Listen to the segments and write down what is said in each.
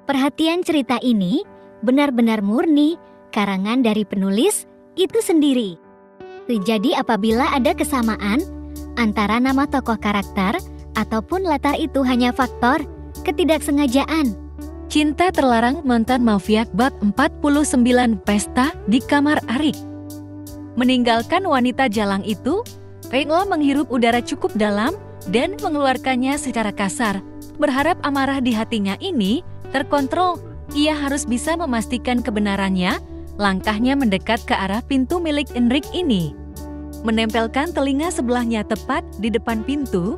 Perhatian cerita ini benar-benar murni karangan dari penulis itu sendiri. Jadi apabila ada kesamaan antara nama tokoh karakter ataupun latar itu hanya faktor ketidaksengajaan. Cinta terlarang mantan mafiat bab 49 pesta di kamar Arik. Meninggalkan wanita jalang itu, Ella menghirup udara cukup dalam dan mengeluarkannya secara kasar. Berharap amarah di hatinya ini terkontrol. Ia harus bisa memastikan kebenarannya. Langkahnya mendekat ke arah pintu milik Enrik ini. Menempelkan telinga sebelahnya tepat di depan pintu,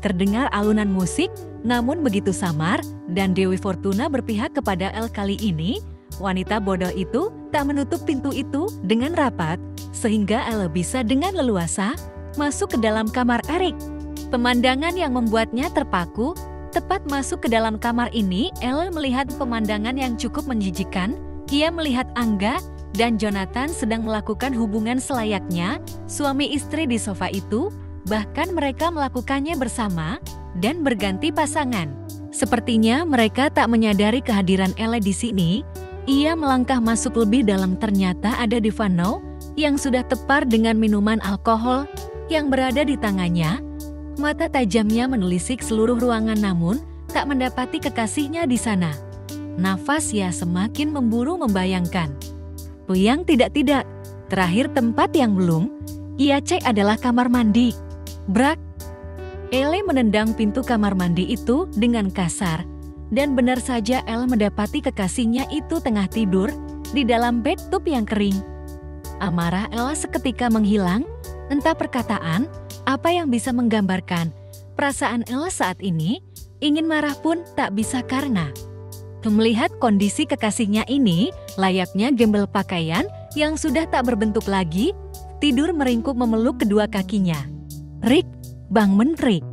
terdengar alunan musik, namun begitu samar, dan Dewi Fortuna berpihak kepada El kali ini. Wanita bodoh itu tak menutup pintu itu dengan rapat, sehingga El bisa dengan leluasa masuk ke dalam kamar Erik. Pemandangan yang membuatnya terpaku. Tepat masuk ke dalam kamar ini, El melihat pemandangan yang cukup menjijikkan. Ia melihat Angga dan Jonathan sedang melakukan hubungan selayaknya suami istri di sofa itu. Bahkan mereka melakukannya bersama dan berganti pasangan. Sepertinya mereka tak menyadari kehadiran Elle di sini. Ia melangkah masuk lebih dalam, ternyata ada Divano yang sudah tepar dengan minuman alkohol yang berada di tangannya. Mata tajamnya menelisik seluruh ruangan namun tak mendapati kekasihnya di sana. Nafasnya semakin memburu membayangkan. Yang tidak-tidak, terakhir tempat yang belum ia cek adalah kamar mandi. Brak! Elle menendang pintu kamar mandi itu dengan kasar. Dan benar saja Elle mendapati kekasihnya itu tengah tidur di dalam bathtub yang kering. Amarah Elle seketika menghilang, entah perkataan apa yang bisa menggambarkan perasaan Elle saat ini. Ingin marah pun tak bisa karena melihat kondisi kekasihnya ini layaknya gembel pakaian yang sudah tak berbentuk lagi, tidur meringkuk memeluk kedua kakinya. Rick, bangun Rick.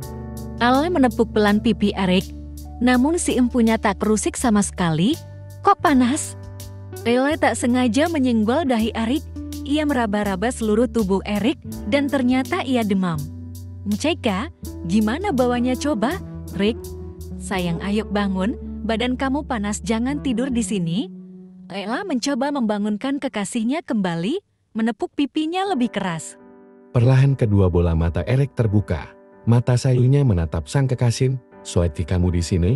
Elle menepuk pelan pipi Erik, namun si empunya tak kerusik sama sekali. Kok panas? Elle tak sengaja menyenggol dahi Erik. Ia meraba-raba seluruh tubuh Erik dan ternyata ia demam. Ceka, gimana bawanya coba? Rick, sayang ayo bangun, badan kamu panas, jangan tidur di sini. Ella mencoba membangunkan kekasihnya kembali, menepuk pipinya lebih keras. Perlahan kedua bola mata Erik terbuka. Mata sayunya menatap sang kekasih. Sweetie, kamu di sini?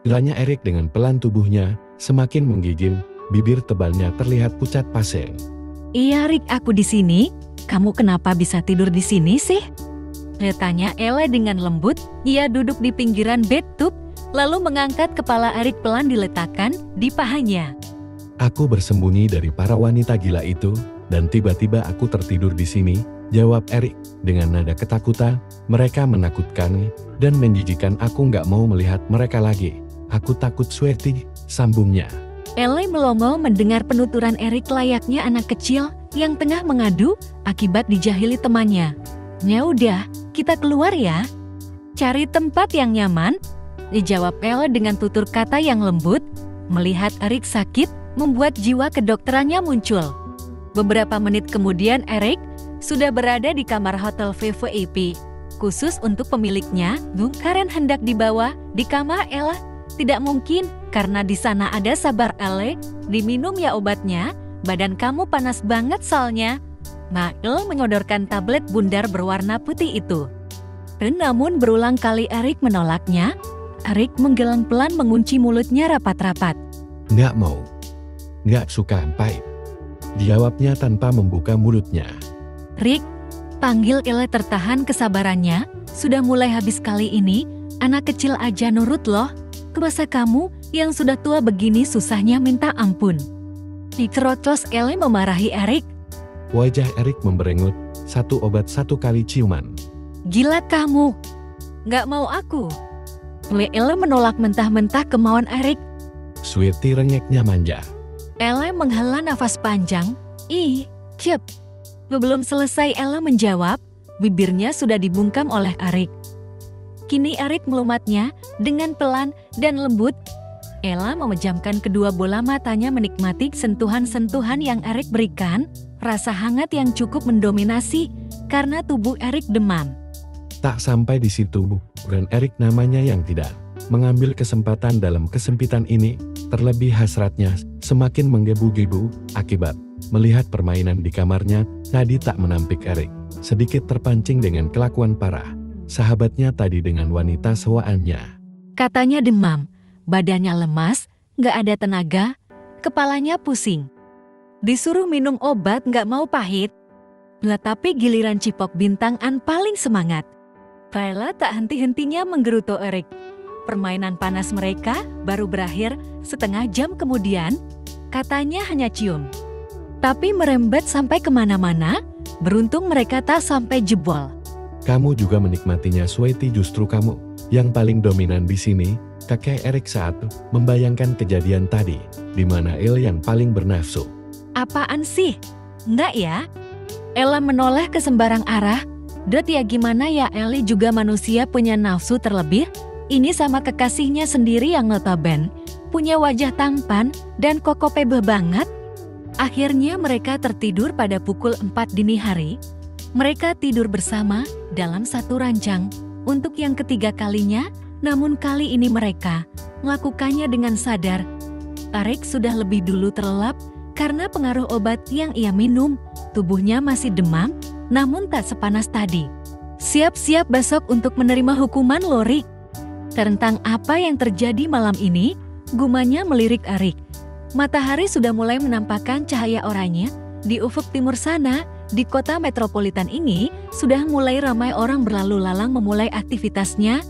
Bilanya Erik dengan pelan, tubuhnya semakin menggigil, bibir tebalnya terlihat pucat pasang. Iya Rick, aku di sini. Kamu kenapa bisa tidur di sini sih? Tanya Ella dengan lembut. Ia duduk di pinggiran bathtub, lalu mengangkat kepala Erik pelan diletakkan di pahanya. Aku bersembunyi dari para wanita gila itu, dan tiba-tiba aku tertidur di sini, jawab Erik dengan nada ketakutan. Mereka menakutkan dan menjijikan, aku nggak mau melihat mereka lagi. Aku takut, Sweetie, sambungnya. Elle melongo mendengar penuturan Erik layaknya anak kecil yang tengah mengadu akibat dijahili temannya. Ya udah, kita keluar ya. Cari tempat yang nyaman, dijawab Elle dengan tutur kata yang lembut. Melihat Erik sakit, membuat jiwa kedokterannya muncul. Beberapa menit kemudian Erik sudah berada di kamar hotel VVIP, khusus untuk pemiliknya. Karen hendak dibawa di kamar Elle. Tidak mungkin, karena di sana ada sabar Elle. Diminum ya obatnya, badan kamu panas banget soalnya. Elle menyodorkan tablet bundar berwarna putih itu. Namun berulang kali Erik menolaknya. Erik menggeleng pelan, mengunci mulutnya rapat-rapat. Nggak mau. Nggak suka, pahit. Jawabnya tanpa membuka mulutnya. Rick, panggil Elle tertahan kesabarannya. Sudah mulai habis kali ini, anak kecil aja nurut loh. Kuasa kamu yang sudah tua begini susahnya minta ampun. Diterocos Elle memarahi Erik. Wajah Erik memberengut, satu obat satu kali ciuman. Gila kamu. Nggak mau aku. Elle menolak mentah-mentah kemauan Erik. Sweetie, rengeknya manja. Elle menghela nafas panjang. Ih, cep. Belum selesai Elle menjawab, bibirnya sudah dibungkam oleh Erik. Kini Erik melumatnya dengan pelan dan lembut. Ella memejamkan kedua bola matanya menikmati sentuhan-sentuhan yang Erik berikan. Rasa hangat yang cukup mendominasi karena tubuh Erik demam. Tak sampai di situ, dan Erik namanya yang tidak mengambil kesempatan dalam kesempitan ini. Terlebih hasratnya semakin menggebu-gebu akibat melihat permainan di kamarnya. Tadi tak menampik Erik, sedikit terpancing dengan kelakuan parah sahabatnya tadi dengan wanita sewaannya. Katanya demam, badannya lemas, gak ada tenaga, kepalanya pusing. Disuruh minum obat gak mau pahit. Lah tapi giliran Cipok Bintangan paling semangat. Kayla tak henti-hentinya menggerutu Erik. Permainan panas mereka baru berakhir setengah jam kemudian, katanya hanya cium. Tapi merembet sampai kemana-mana, beruntung mereka tak sampai jebol. Kamu juga menikmatinya, Sweety, justru kamu yang paling dominan di sini, kakek Erik saat membayangkan kejadian tadi, di mana El yang paling bernafsu. Apaan sih? Enggak ya? Ella menoleh ke sembarang arah. Dot ya gimana ya, Ellie juga manusia punya nafsu terlebih. Ini sama kekasihnya sendiri yang notaben punya wajah tampan dan kokopebeh banget. Akhirnya mereka tertidur pada pukul 4 dini hari. Mereka tidur bersama dalam satu ranjang untuk yang ketiga kalinya, namun kali ini mereka melakukannya dengan sadar. Erik sudah lebih dulu terlelap karena pengaruh obat yang ia minum. Tubuhnya masih demam, namun tak sepanas tadi. Siap-siap besok untuk menerima hukuman, Rick. Tentang apa yang terjadi malam ini, gumanya melirik Erik. Matahari sudah mulai menampakkan cahaya oranye. Di ufuk timur sana, di kota metropolitan ini, sudah mulai ramai orang berlalu lalang memulai aktivitasnya.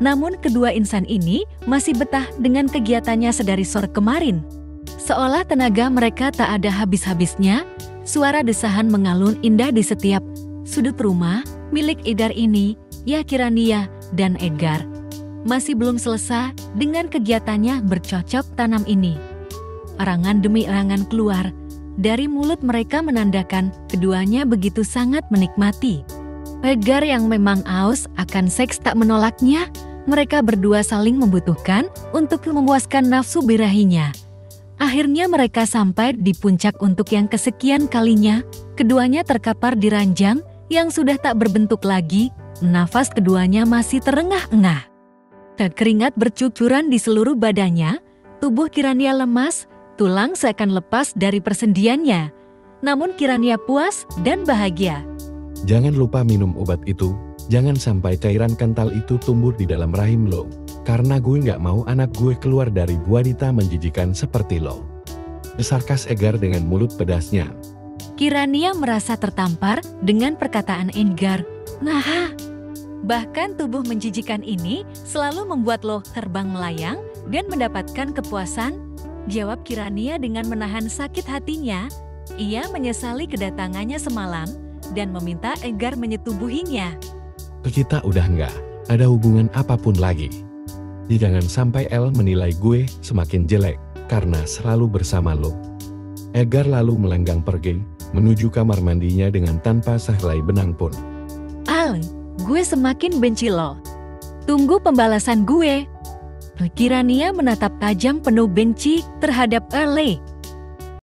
Namun kedua insan ini masih betah dengan kegiatannya sedari sore kemarin. Seolah tenaga mereka tak ada habis-habisnya, suara desahan mengalun indah di setiap sudut rumah milik Edgar ini, ya Kirania dan Edgar. Masih belum selesai dengan kegiatannya bercocok tanam ini. Erangan demi erangan keluar dari mulut mereka menandakan keduanya begitu sangat menikmati. Edgar yang memang aus akan seks tak menolaknya, mereka berdua saling membutuhkan untuk memuaskan nafsu birahinya. Akhirnya mereka sampai di puncak untuk yang kesekian kalinya, keduanya terkapar di ranjang yang sudah tak berbentuk lagi, nafas keduanya masih terengah-engah. Keringat bercucuran di seluruh badannya, tubuh Kirania lemas, tulang seakan lepas dari persendiannya. Namun Kirania puas dan bahagia. Jangan lupa minum obat itu, jangan sampai cairan kental itu tumbuh di dalam rahim lo. Karena gue gak mau anak gue keluar dari wanita menjijikan seperti lo. Sarkas Edgar dengan mulut pedasnya. Kirania merasa tertampar dengan perkataan Edgar. Nah, bahkan tubuh menjijikan ini selalu membuat lo terbang melayang dan mendapatkan kepuasan, jawab Kirania dengan menahan sakit hatinya. Ia menyesali kedatangannya semalam dan meminta Edgar menyetubuhinya. Kita udah nggak ada hubungan apapun lagi. Jangan sampai El menilai gue semakin jelek karena selalu bersama lo. Edgar lalu melenggang pergi menuju kamar mandinya dengan tanpa sehelai benang pun. Al, gue semakin benci lo. Tunggu pembalasan gue. Kirania menatap tajam penuh benci terhadap Ellie.